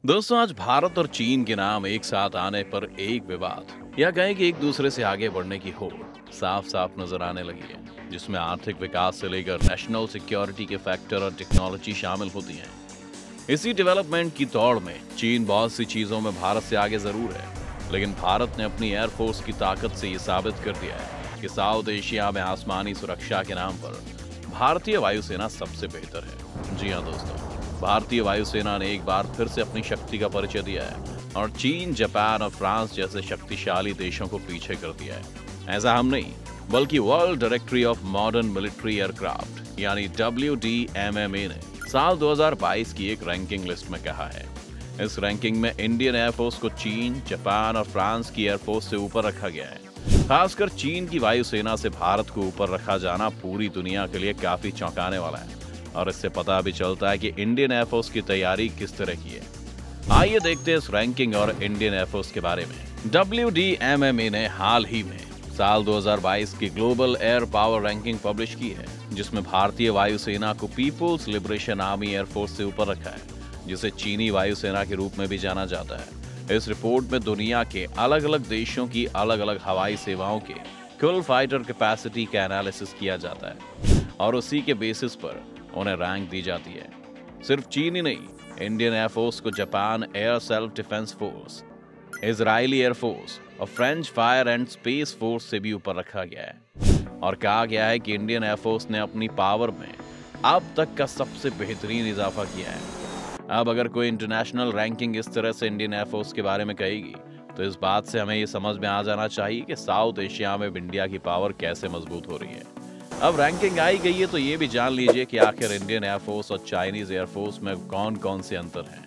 दोस्तों, आज भारत और चीन के नाम एक साथ आने पर एक विवाद या कहें कि एक दूसरे से आगे बढ़ने की होड़ साफ साफ नजर आने लगी है, जिसमें आर्थिक विकास से लेकर नेशनल सिक्योरिटी के फैक्टर और टेक्नोलॉजी शामिल होती हैं। इसी डेवलपमेंट की दौड़ में चीन बहुत सी चीजों में भारत से आगे जरूर है, लेकिन भारत ने अपनी एयरफोर्स की ताकत से ये साबित कर दिया है कि साउथ एशिया में आसमानी सुरक्षा के नाम पर भारतीय वायुसेना सबसे बेहतर है। जी हाँ दोस्तों, भारतीय वायुसेना ने एक बार फिर से अपनी शक्ति का परिचय दिया है और चीन, जापान और फ्रांस जैसे शक्तिशाली देशों को पीछे कर दिया है। ऐसा हम नहीं, बल्कि world directory of modern military aircraft यानी WDMMA ने साल 2022 की एक रैंकिंग लिस्ट में कहा है। इस रैंकिंग में इंडियन एयरफोर्स को चीन, जापान और फ्रांस की एयरफोर्स से ऊपर रखा गया है। खासकर चीन की वायुसेना से भारत को ऊपर रखा जाना पूरी दुनिया के लिए काफी चौंकाने वाला है और इससे पता भी चलता है कि इंडियन एयरफोर्स की तैयारी किस तरह की है। आइए देखते हैं इस रैंकिंग और इंडियन एयरफोर्स के बारे में। WDMMA ने हाल ही में साल 2022 की global air power ranking publish की है, जिसमें भारतीय वायुसेना को पीपुल्स लिबरेशन आर्मी एयरफोर्स से ऊपर रखा है, जिसे चीनी वायुसेना के रूप में भी जाना जाता है। इस रिपोर्ट में दुनिया के अलग अलग देशों की अलग अलग हवाई सेवाओं के कुल फाइटर कैपेसिटी का एनालिसिस किया जाता है और उसी के बेसिस पर उन्हें रैंक दी जाती है। सिर्फ चीन ही नहीं, इंडियन एयरफोर्स को Japan air self defence force, Israeli air force और French fire and space force से भी ऊपर रखा गया है और कहा गया है कि इंडियन एयरफोर्स ने अपनी पावर में अब तक का सबसे बेहतरीन इजाफा किया है। अब अगर कोई इंटरनेशनल रैंकिंग इस तरह से इंडियन एयरफोर्स के बारे में कहेगी, तो इस बात से हमें ये समझ में आ जाना चाहिए कि साउथ एशिया में इंडिया की पावर कैसे मजबूत हो रही है। अब रैंकिंग आई गई है तो ये भी जान लीजिए कि आखिर इंडियन एयरफोर्स और चाइनीज एयरफोर्स में कौन कौन से अंतर हैं।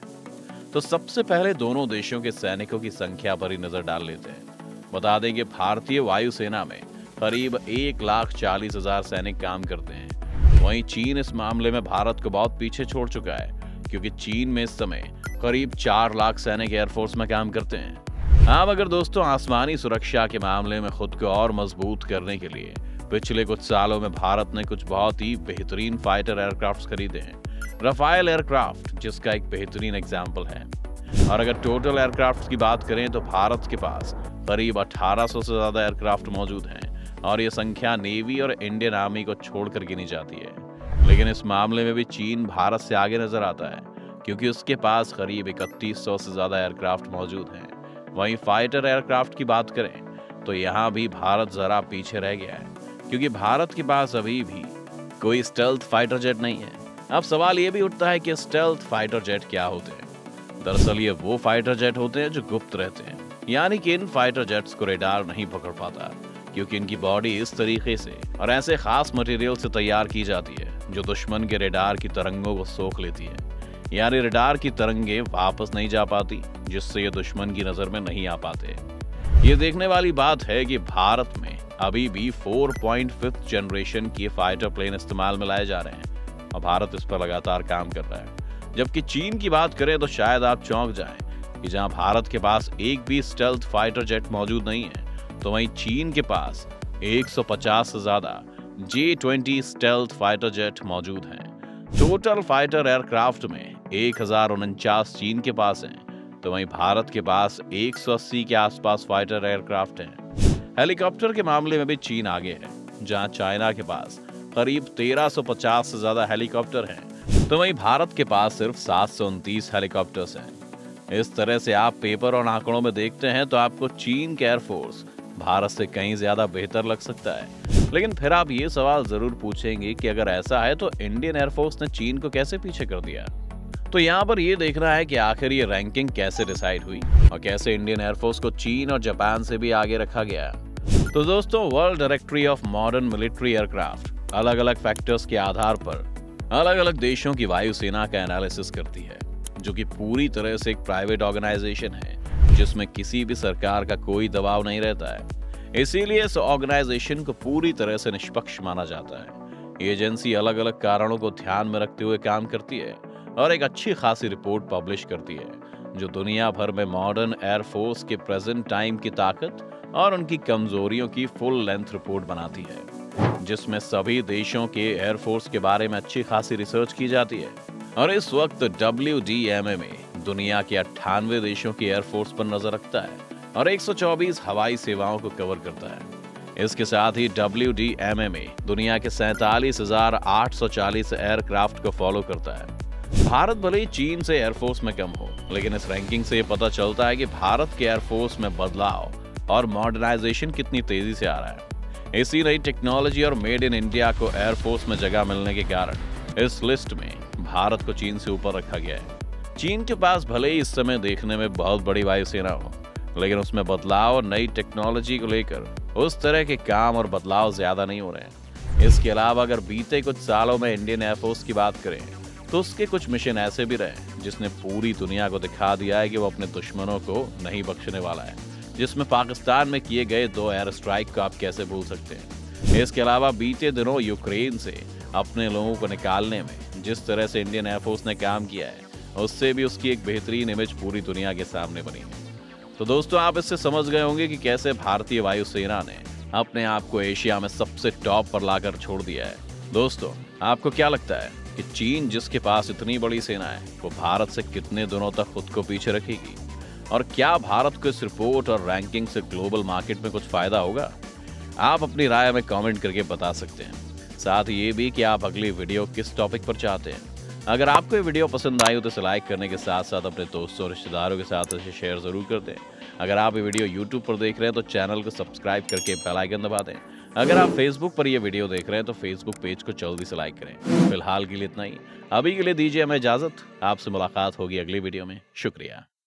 तो सबसे पहले दोनों देशों के सैनिकों की संख्या पर ही नजर डाल लेते हैं। बता दें कि भारतीय वायुसेना में करीब 1,40,000 सैनिक काम करते हैं। वहीं चीन इस मामले में भारत को बहुत पीछे छोड़ चुका है, क्योंकि चीन में इस समय करीब 4 लाख सैनिक एयरफोर्स में काम करते हैं। अब अगर दोस्तों आसमानी सुरक्षा के मामले में खुद को और मजबूत करने के लिए पिछले कुछ सालों में भारत ने कुछ बहुत ही बेहतरीन फाइटर एयरक्राफ्ट खरीदे हैं। रफाल एयरक्राफ्ट जिसका एक बेहतरीन एग्जाम्पल है। और अगर टोटल एयरक्राफ्ट की बात करें तो भारत के पास करीब 1800 से ज्यादा एयरक्राफ्ट मौजूद हैं और ये संख्या नेवी और इंडियन आर्मी को छोड़कर गिनी जाती है। लेकिन इस मामले में भी चीन भारत से आगे नजर आता है, क्योंकि उसके पास करीब 3100 से ज्यादा एयरक्राफ्ट मौजूद हैं। वहीं फाइटर एयरक्राफ्ट की बात करें तो यहाँ भी भारत जरा पीछे रह गया है, क्योंकि भारत के पास अभी भी कोई स्टेल्थ फाइटर जेट नहीं है। अब सवाल ये भी उठता है कि स्टेल्थ फाइटर जेट क्या होते हैं। दरअसल ये वो फाइटर जेट होते हैं जो गुप्त रहते हैं, यानी कि इन फाइटर जेट्स को रेडार नहीं पकड़ पाता, क्योंकि इनकी बॉडी इस तरीके से और ऐसे खास मटेरियल से तैयार की जाती है जो दुश्मन के रेडार की तरंगों को सोख लेती है। यानी रेडार की तरंगे वापस नहीं जा पाती, जिससे ये दुश्मन की नजर में नहीं आ पाते। ये देखने वाली बात है कि भारत में अभी भी 4.5 जनरेशन के फाइटर प्लेन इस्तेमाल में लाए जा रहे हैं और भारत इस पर लगातार काम कर रहा है। जबकि चीन की बात करें तो शायद आप चौंक जाएं कि जहां भारत के पास एक भी स्टेल्थ फाइटर जेट मौजूद नहीं है, तो वहीं चीन के पास 150 से ज्यादा J-20 स्टेल्थ फाइटर जेट मौजूद हैं। टोटल फाइटर एयरक्राफ्ट में 1049 चीन के पास हैं, तो वहीं भारत के पास 180 के आसपास फाइटर एयरक्राफ्ट हैं। हेलीकॉप्टर के मामले में भी चीन आगे है, जहां चाइना के पास करीब 1350 से ज्यादा हेलीकॉप्टर हैं, तो वहीं भारत के पास सिर्फ 729 हेलीकॉप्टर्स हैं। इस तरह से आप पेपर और आंकड़ों में देखते हैं तो आपको चीन के एयरफोर्स भारत से कहीं ज्यादा बेहतर लग सकता है। लेकिन फिर आप ये सवाल जरूर पूछेंगे कि अगर ऐसा है तो इंडियन एयरफोर्स ने चीन को कैसे पीछे कर दिया। तो यहाँ पर ये देखना है कि आखिर ये रैंकिंग कैसे डिसाइड हुई और कैसे इंडियन एयरफोर्स को चीन और जापान से भी आगे रखा गया। तो दोस्तों, world directory of modern military aircraft अलग अलग फैक्टर्स के आधार पर अलग अलग देशों की वायुसेना का एनालिसिस करती है, जो कि पूरी तरह से एक प्राइवेट ऑर्गेनाइजेशन है जिसमें किसी भी सरकार का कोई दबाव नहीं रहता है। इसीलिए इस ऑर्गेनाइजेशन को पूरी तरह से निष्पक्ष माना जाता है। ये एजेंसी अलग अलग कारणों को ध्यान में रखते हुए काम करती है और एक अच्छी खासी रिपोर्ट पब्लिश करती है, जो दुनिया भर में मॉडर्न एयरफोर्स के प्रेजेंट टाइम की ताकत और उनकी कमजोरियों की फुल लेंथ रिपोर्ट बनाती है, जिसमें सभी देशों के एयरफोर्स के बारे में अच्छी खासी रिसर्च की जाती है। और इस वक्त WDMMA दुनिया के 98 देशों की एयरफोर्स पर नजर रखता है और 124 हवाई सेवाओं को कवर करता है। इसके साथ ही WDMMA दुनिया के 47,840 एयरक्राफ्ट को फॉलो करता है। भारत भले ही चीन से एयरफोर्स में कम हो, लेकिन इस रैंकिंग से पता चलता है कि भारत के एयरफोर्स में बदलाव और मॉडर्नाइजेशन कितनी तेजी से आ रहा है। इसी नई टेक्नोलॉजी और मेड इन इंडिया को एयरफोर्स में जगह मिलने के कारण इस लिस्ट में भारत को चीन से ऊपर रखा गया है। चीन के पास भले ही इस समय देखने में बहुत बड़ी वायुसेना हो, लेकिन उसमें बदलाव और नई टेक्नोलॉजी को लेकर उस तरह के काम और बदलाव ज्यादा नहीं हो रहे हैं। इसके अलावा अगर बीते कुछ सालों में इंडियन एयरफोर्स की बात करें तो उसके कुछ मिशन ऐसे भी रहे जिसने पूरी दुनिया को दिखा दिया है कि वो अपने दुश्मनों को नहीं बख्शने वाला है, जिसमें पाकिस्तान में किए गए 2 एयर स्ट्राइक को आप कैसे भूल सकते हैं। इसके अलावा बीते दिनों यूक्रेन से अपने लोगों को निकालने में जिस तरह से इंडियन एयरफोर्स ने काम किया है, उससे भी उसकी एक बेहतरीन इमेज पूरी दुनिया के सामने बनी है। तो दोस्तों, आप इससे समझ गए होंगे कि कैसे भारतीय वायुसेना ने अपने आप को एशिया में सबसे टॉप पर लाकर छोड़ दिया है। दोस्तों, आपको क्या लगता है कि चीन, जिसके पास इतनी बड़ी सेना है, वो भारत से कितने दिनों तक खुद को पीछे रखेगी? और क्या भारत को इस रिपोर्ट और रैंकिंग से ग्लोबल मार्केट में कुछ फायदा होगा? आप अपनी राय में कमेंट करके बता सकते हैं। साथ ही ये भी कि आप अगली वीडियो किस टॉपिक पर चाहते हैं। अगर आपको ये वीडियो पसंद आई हो तो इसे लाइक करने के साथ साथ अपने दोस्तों और रिश्तेदारों के साथ इसे शेयर जरूर कर दें। अगर आप ये वीडियो YouTube पर देख रहे हैं तो चैनल को सब्सक्राइब करके बेल आइकन दबा दें। अगर आप Facebook पर ये वीडियो देख रहे हैं तो Facebook पेज को जल्दी से लाइक करें। फिलहाल के लिए इतना ही। अभी के लिए दीजिए हमें इजाजत। आपसे मुलाकात होगी अगली वीडियो में। शुक्रिया।